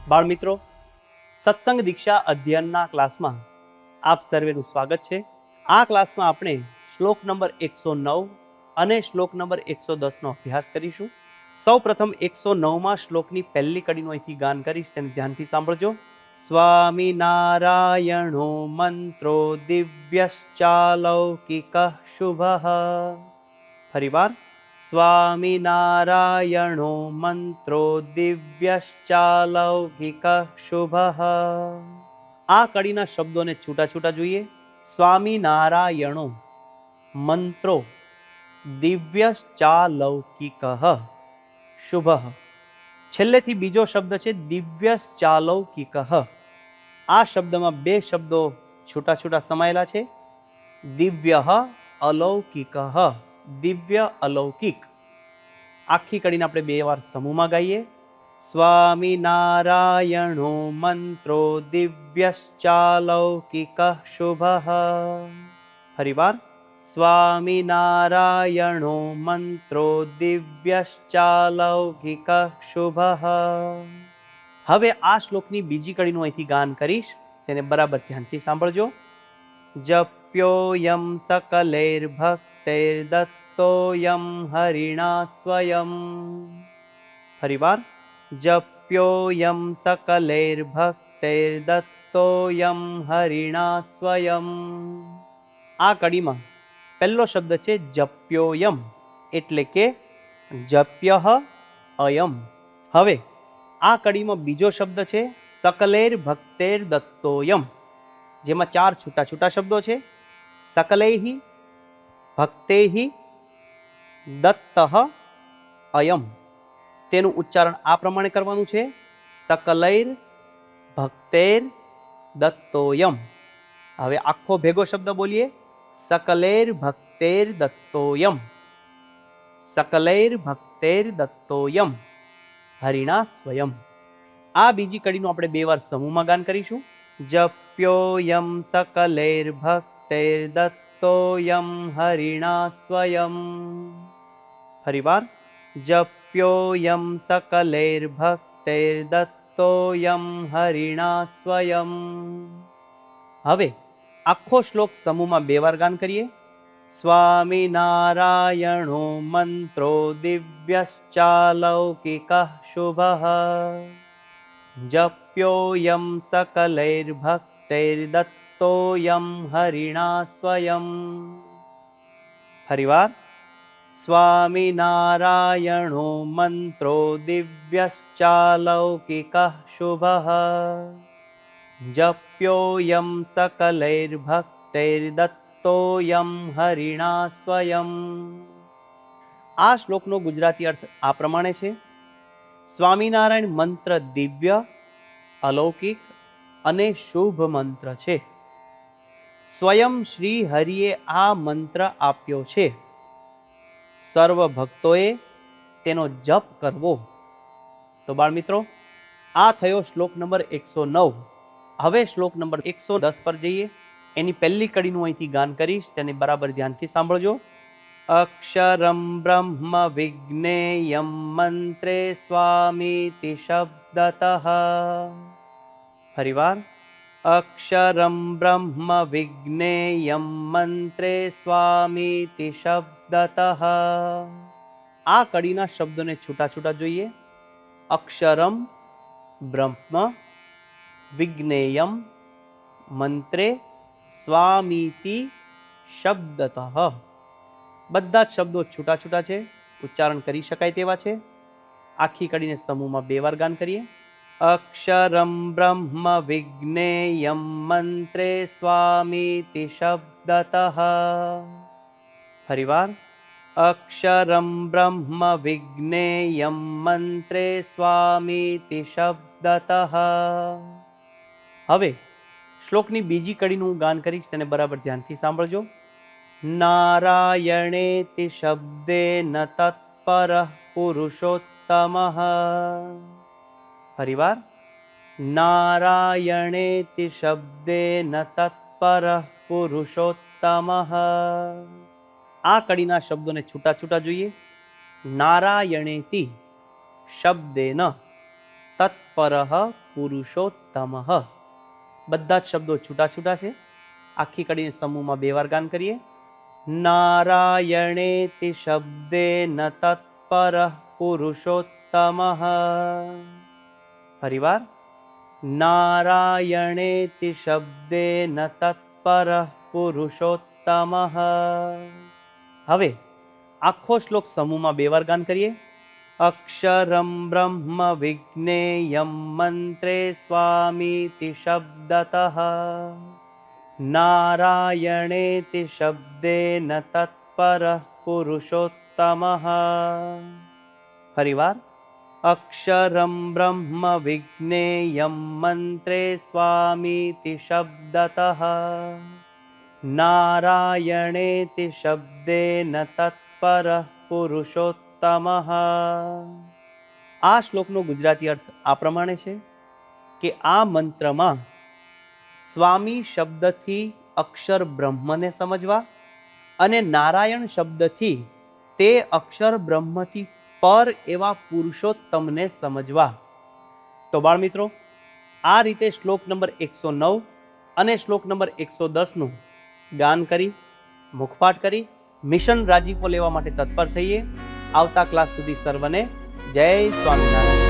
બાળ મિત્રો, સત્સંગ દીક્ષા અધ્યયનના ક્લાસમાં આપ સર્વેનું સ્વાગત છે. આ ક્લાસમાં આપણે શ્લોક નંબર 109 અને શ્લોક નંબર 110 નો અભ્યાસ કરીશું. સૌ પ્રથમ 109માં શ્લોકની પહેલી કડીનું અહીંથી ગાન કરીશ, તેને ધ્યાનથી સાંભળજો. સ્વામિનારાયણો મંત્રો દિવ્યશ્ચાલૌકિક શુભઃ. ફરીવાર. સ્વામિનારાયણો મંત્રો દિવ્યશ્ચાલૌકિક શુભઃ. આ કડીના શબ્દોને છૂટા છૂટા જોઈએ. સ્વામિનારાયણો મંત્રો દિવ્યશ્ચાલૌકિક શુભઃ. છેલ્લેથી બીજો શબ્દ છે દિવ્યશ્ચાલૌકિક. આ શબ્દમાં બે શબ્દો છૂટા છૂટા સમાયેલા છે. દિવ્ય અલૌકિક. દિવ્ય અલૌકિક. આખી કડીને આપણે બે વાર સમૂહમાં ગાઈએ. સ્વામિનારાયણો મંત્રો દિવ્યશ્ચાલૌકિક શુભઃ. ફરીવાર. સ્વામિનારાયણો મંત્રો દિવ્યશ્ચાલૌકિક શુભઃ. હવે આ શ્લોકની બીજી કડીનું અહીંથી ગાન કરીશ, તેને બરાબર ધ્યાનથી સાંભળજો. જપ્યોયમ સકલૈર્ભક્તૈર્દત્તોયમ હરિણા સ્વયં. ફરીવાર. જપ્યોયમ સકલૈર્ભક્તૈર્દત્તોયમ હરિણા સ્વયં. આ કડીમાં પહેલો શબ્દ છે જપ્યોયમ, એટલે કે જપ્યઃ અયમ. હવે આ કડીમાં બીજો શબ્દ છે સકલૈર્ભક્તૈર્દત્તોયમ, જેમાં ચાર છૂટા છૂટા શબ્દો છે. સકલૈહિ, ભક્તૈહિ, દત્તઃ, અયમ. તેનું ઉચ્ચારણ આ પ્રમાણે કરવાનું છે. સકલૈર ભક્તૈર દત્તોયમ. હવે આખો ભેગો શબ્દ બોલીએ. સકલૈર ભક્તૈર દત્તોયમ. સકલૈર ભક્તૈર દત્તોયમ હરિણા સ્વયં. આ બીજી કડીનું આપણે બે વાર સમૂહમાં ગાન કરીશું. જપ્યોયમ સકલૈર્ભક્તૈર્દત્તોયમ હરિણા સ્વયં. ફરીવાર. જપ્યોયમ સકલૈર્ભક્તૈર્દત્તોયમ હરિણા સ્વયં. હવે આખો શ્લોક સમૂહમાં બે વાર ગાન કરીએ. સ્વામિનારાયણો મંત્રો દિવ્યશ્ચાલૌકિક શુભઃ. જપ્યોયમ સકલૈર્ભક્તૈર્દત્તોયમ હરિણા સ્વયં. ફરીવાર. સ્વામિનારાયણો મંત્રો દિવ્યશ્ચાલૌકિક શુભઃ. જપ્યોયમ સકલૈર્ભક્તૈર્દત્તોયમ હરિણા સ્વયં. આ શ્લોકનો ગુજરાતી અર્થ આ પ્રમાણે છે. સ્વામિનારાયણ મંત્ર દિવ્ય, અલૌકિક અને શુભ મંત્ર છે. સ્વયં શ્રી હરિએ આ મંત્ર આપ્યો છે. સર્વ ભક્તોએ તેનો જપ કરવો. તો બાળ મિત્રો, આ થયો શ્લોક નંબર 109. હવે શ્લોક નંબર 110 પર જઈએ. એની પહેલી કડીનું અહીંથી ગાન કરીશ, તેને બરાબર ધ્યાનથી સાંભળજો. અક્ષરમ બ્રહ્મ વિજ્ઞેયમ મંત્રે સ્વામીતિ શબ્દતઃ. ફરીવાર. અક્ષરમ બ્રહ્મ વિજ્ઞેયમ મંત્રે સ્વામીતિ શબ્દતઃ. આ કડીના શબ્દોને છૂટા છૂટા જોઈએ. અક્ષરમ બ્રહ્મ વિજ્ઞેયમ મંત્રે સ્વામીતિ શબ્દતઃ. બધા જ શબ્દો છૂટા છૂટા છે, ઉચ્ચારણ કરી શકાય તેવા છે. આખી કડીને સમૂહમાં બે વાર ગાન કરીએ. અક્ષરમ બ્રહ્મ વિજ્ઞેયમ મંત્રે સ્વામીતિ શબ્દતઃ. ફરીવાર. અક્ષરમ બ્રહ્મ વિજ્ઞેયમ મંત્રે સ્વામીતિ શબ્દતઃ. હવે શ્લોકની બીજી કડીનું ગાન કરીશ, તેને બરાબર ધ્યાનથી સાંભળજો. નારાયણેતિ શબ્દેન તત્પરઃ પુરુષોત્તમઃ. ફરીવાર. નારાયણેતિ શબ્દેન તત્પરઃ પુરુષોત્તમઃ. આ કડીના શબ્દોને છૂટા છૂટા જોઈએ. નારાયણેતિ શબ્દેન તત્પરઃ પુરુષોત્તમઃ. બધા જ શબ્દો છૂટા છૂટા છે. આખી કડીને સમૂહમાં 2 વાર ગાન કરીએ. નારાયણેતિ શબ્દેન તત્પરઃ પુરુષોત્તમઃ. ફરીવાર. નારાયણેતિ શબ્દેન તત્પરઃ પુરુષોત્તમઃ. હવે આખો શ્લોક સમૂહમાં 2 વાર ગાન કરીએ. અક્ષરમ બ્રહ્મ વિજ્ઞેયમ મંત્રે સ્વામીતિ શબ્દતઃ. નારાયણેતિ શબ્દેન તત્પરઃ પુરુષોત્તમઃ. ફરીવાર. અક્ષરમ બ્રહ્મ વિજ્ઞેયમ મંત્રે સ્વામીતિ શબ્દતઃ. નારાયણેતિ શબ્દેન તત્પરઃ પુરુષોત્તમઃ. આ શ્લોકનો ગુજરાતી અર્થ આ પ્રમાણે છે કે આ મંત્રમાં સ્વામી શબ્દથી અક્ષર બ્રહ્મને સમજવા અને નારાયણ શબ્દથી તે અક્ષર બ્રહ્મથી પર એવા પુરુષોત્તમને સમજવા. તો બાળમિત્રો, આ રીતે શ્લોક નંબર 109 અને શ્લોક નંબર 110નું ગાન કરી, મુખપાઠ કરી, મિશન રાજીપો લેવા માટે તત્પર થઈએ. આવતા ક્લાસ સુધી સર્વને જય સ્વામિનારાયણ.